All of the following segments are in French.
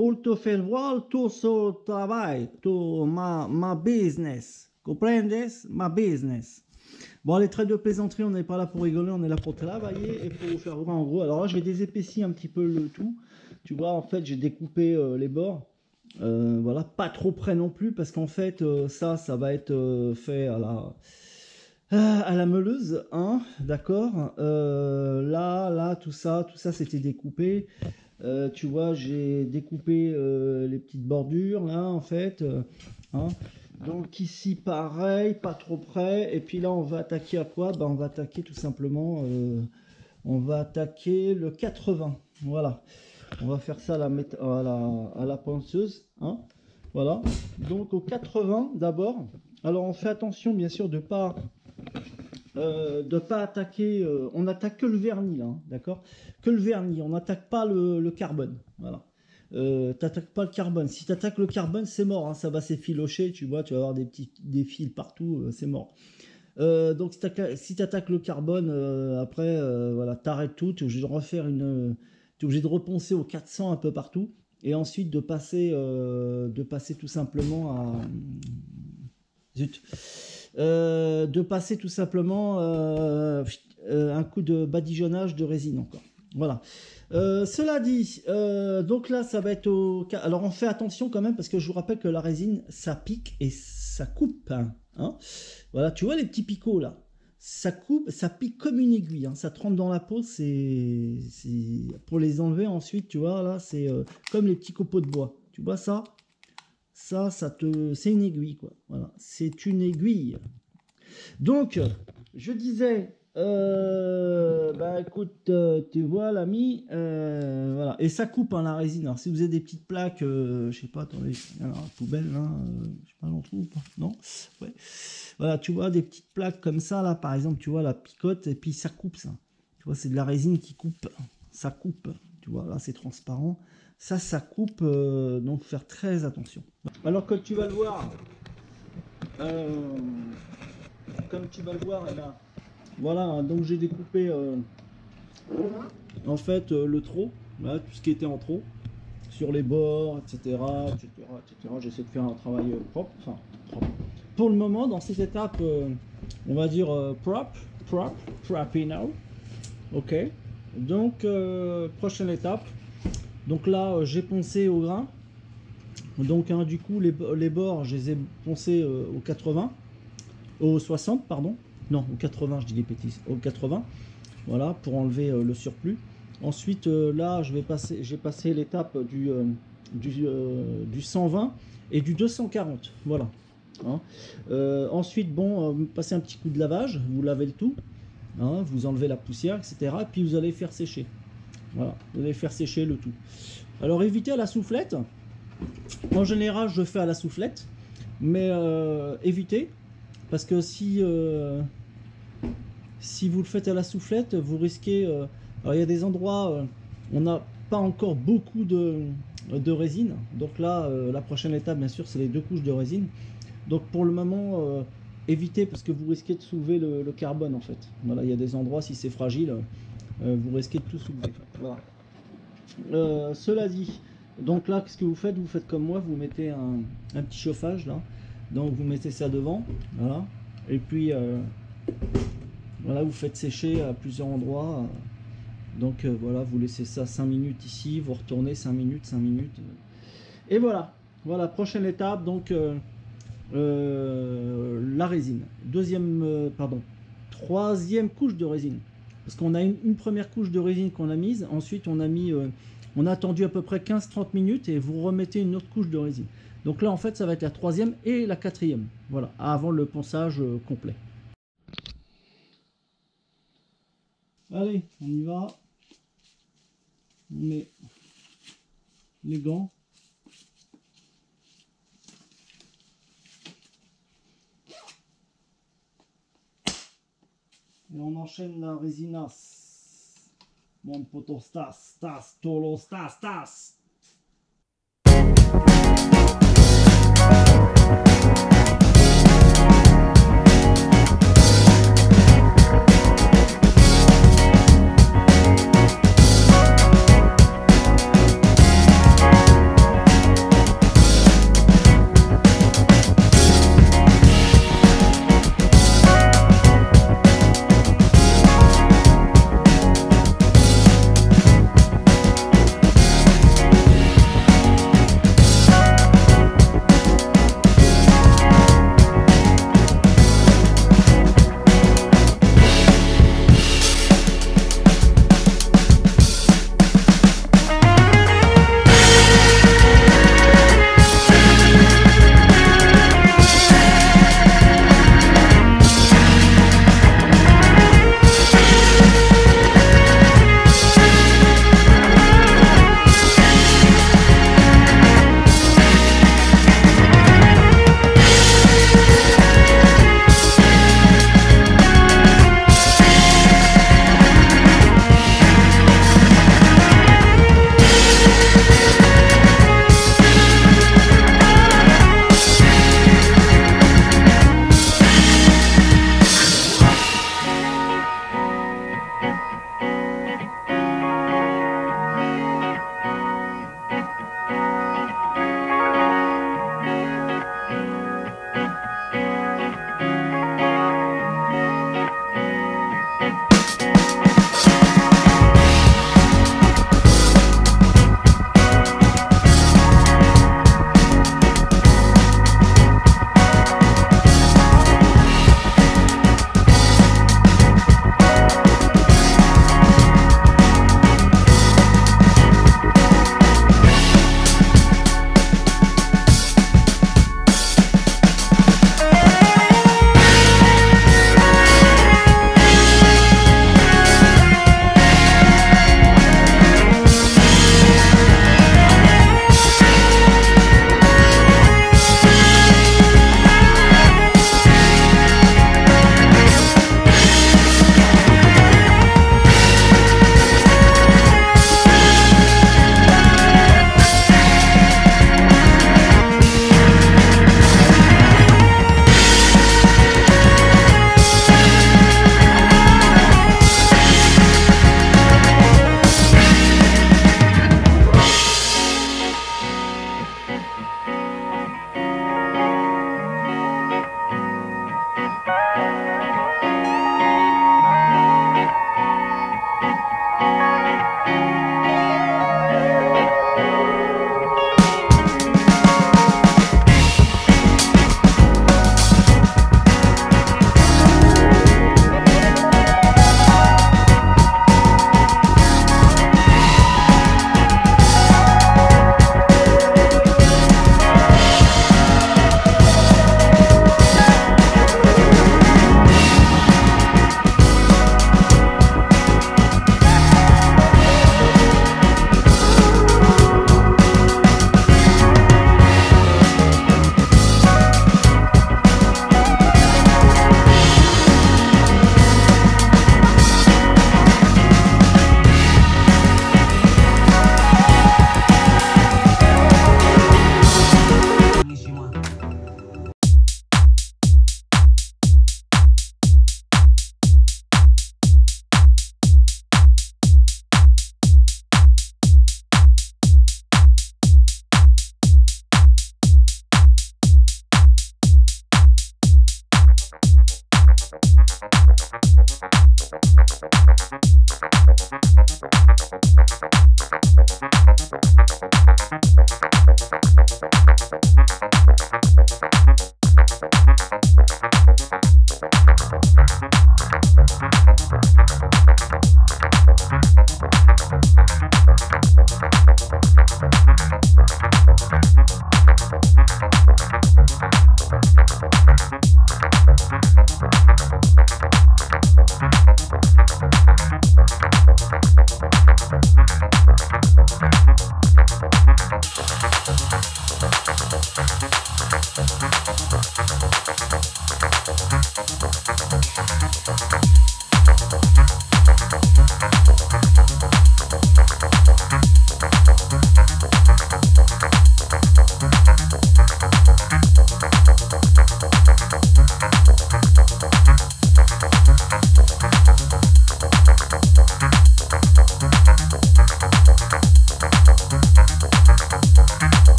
pour te faire voir tout ce travail, tout ma business. Comprendes? Ma business. Bon, les traits de plaisanterie, on n'est pas là pour rigoler, on est là pour travailler et pour vous faire voir en gros. Alors là, je vais désépaissir un petit peu le tout. Tu vois, en fait, j'ai découpé les bords. Voilà, pas trop près non plus, parce qu'en fait, ça va être fait à la meuleuse, hein, d'accord. Là, tout ça, c'était découpé. Tu vois, j'ai découpé les petites bordures, là, en fait. Hein. Donc ici, pareil, pas trop près. Et puis là, on va attaquer à quoi? On va attaquer tout simplement, on va attaquer le 80. Voilà. On va faire ça à la ponceuse. Hein. Voilà. Donc au 80 d'abord. Alors on fait attention, bien sûr, de pas attaquer. On attaque que le vernis, là, hein, d'accord? Que le vernis. On n'attaque pas le carbone. Voilà. T'attaques pas le carbone. Si tu attaques le carbone, c'est mort, hein, ça va s'effilocher, tu vois, tu vas avoir des fils partout, c'est mort. Donc si tu attaques le carbone, après, voilà, t'arrêtes tout, tu es obligé de refaire t'es obligé de reponcer au 400 un peu partout, et ensuite de passer tout simplement à... Zut. De passer tout simplement un coup de badigeonnage de résine encore. Voilà. Cela dit, donc là ça va être au... Alors on fait attention quand même, parce que je vous rappelle que la résine ça pique et ça coupe, hein. Voilà, tu vois les petits picots là, ça coupe, ça pique comme une aiguille, hein. Ça trempe dans la peau, c'est pour les enlever ensuite, tu vois là, c'est comme les petits copeaux de bois, tu vois ça c'est une aiguille, quoi. Voilà, c'est une aiguille. Donc je disais, écoute, tu vois l'ami, voilà, et ça coupe, hein, la résine. Alors si vous avez des petites plaques, je sais pas, attendez, alors, la poubelle là, je sais pas, j'en trouve pas, non, ouais, voilà, tu vois des petites plaques comme ça là, par exemple, tu vois la picote, et puis ça coupe, ça, tu vois, c'est de la résine qui coupe, ça coupe, tu vois, là c'est transparent, ça coupe, donc faire très attention. Alors que tu vas le voir, comme tu vas le voir, eh ben, voilà, donc j'ai découpé en fait le trot, là, tout ce qui était en trot, sur les bords, etc. J'essaie de faire un travail propre, enfin propre. Pour le moment, dans cette étape, on va dire proper now. Ok. Donc, prochaine étape. Donc là, j'ai poncé au grain. Donc, hein, du coup, les bords, je les ai poncés au 80, au 60, pardon. Non, au 80, je dis des bêtises. Au 80, voilà, pour enlever le surplus. Ensuite, là, j'ai passé l'étape du 120 et du 240. Voilà. Hein. Ensuite, bon, passez un petit coup de lavage, vous lavez le tout, hein, vous enlevez la poussière, etc. Et puis vous allez faire sécher. Voilà, vous allez faire sécher le tout. Alors, évitez à la soufflette. En général, je fais à la soufflette, mais évitez, parce que si vous le faites à la soufflette, vous risquez... alors il y a des endroits, on n'a pas encore beaucoup de résine, donc là, la prochaine étape, bien sûr, c'est les 2 couches de résine. Donc pour le moment, évitez, parce que vous risquez de soulever le carbone, en fait. Voilà, il y a des endroits, si c'est fragile, vous risquez de tout soulever. Voilà. Cela dit, donc là, qu'est-ce que vous faites? Vous faites comme moi, vous mettez un petit chauffage, là. Donc vous mettez ça devant, voilà. Et puis... voilà, vous faites sécher à plusieurs endroits. Donc voilà, vous laissez ça 5 minutes ici, vous retournez 5 minutes, 5 minutes. Et voilà, voilà, prochaine étape, donc la résine. Troisième couche de résine. Parce qu'on a une première couche de résine qu'on a mise, ensuite on a attendu à peu près 15-30 minutes et vous remettez une autre couche de résine. Donc là en fait ça va être la 3e et la 4e, voilà, avant le ponçage complet. Allez, on y va. On met les gants. Et on enchaîne la résinas. Mon poteau, stas, tolo, stas.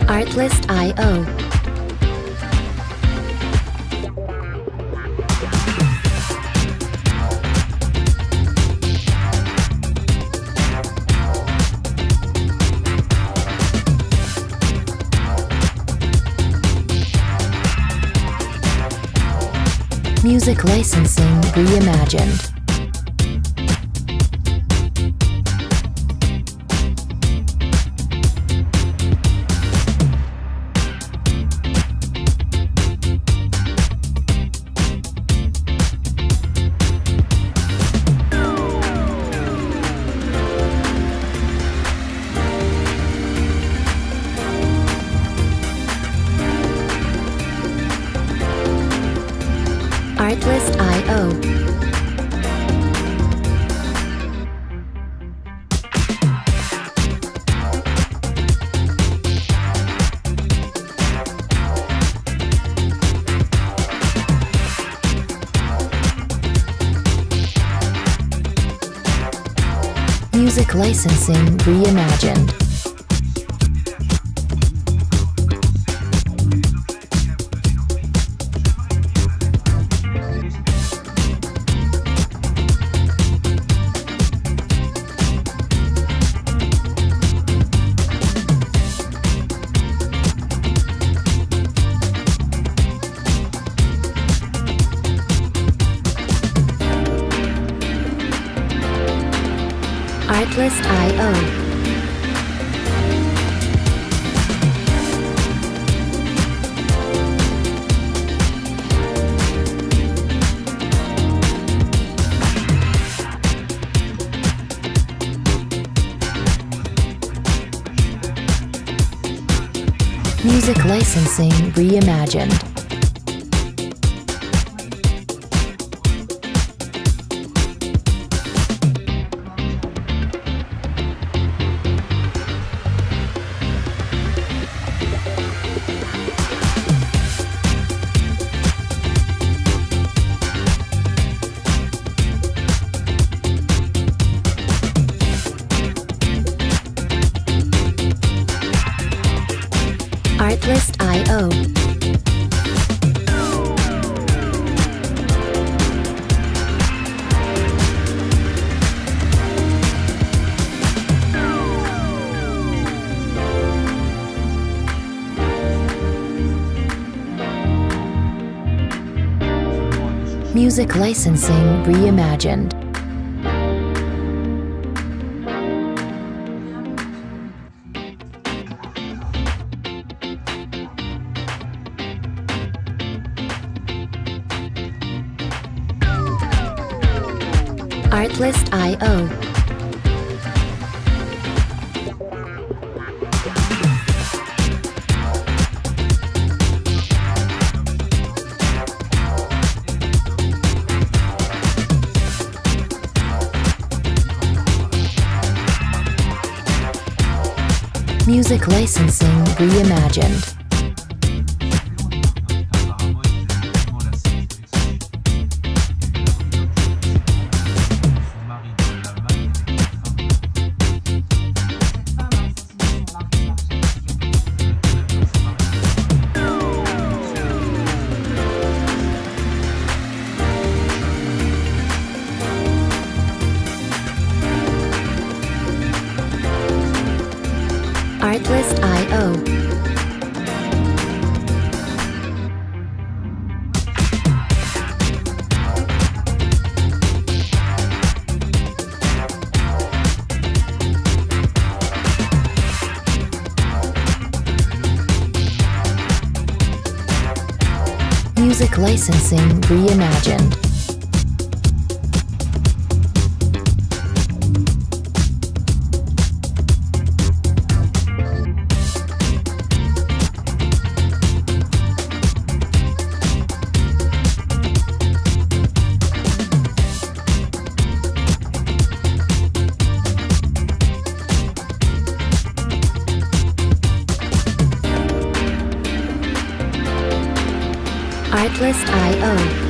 Artlist.io. Music licensing reimagined. Artlist.io. Music licensing reimagined. Artlist.io. Music licensing reimagined. Artlist.io. Music licensing reimagined. Artlist.io. Music licensing reimagined. Artlist.io. Music licensing reimagined. Artlist.io.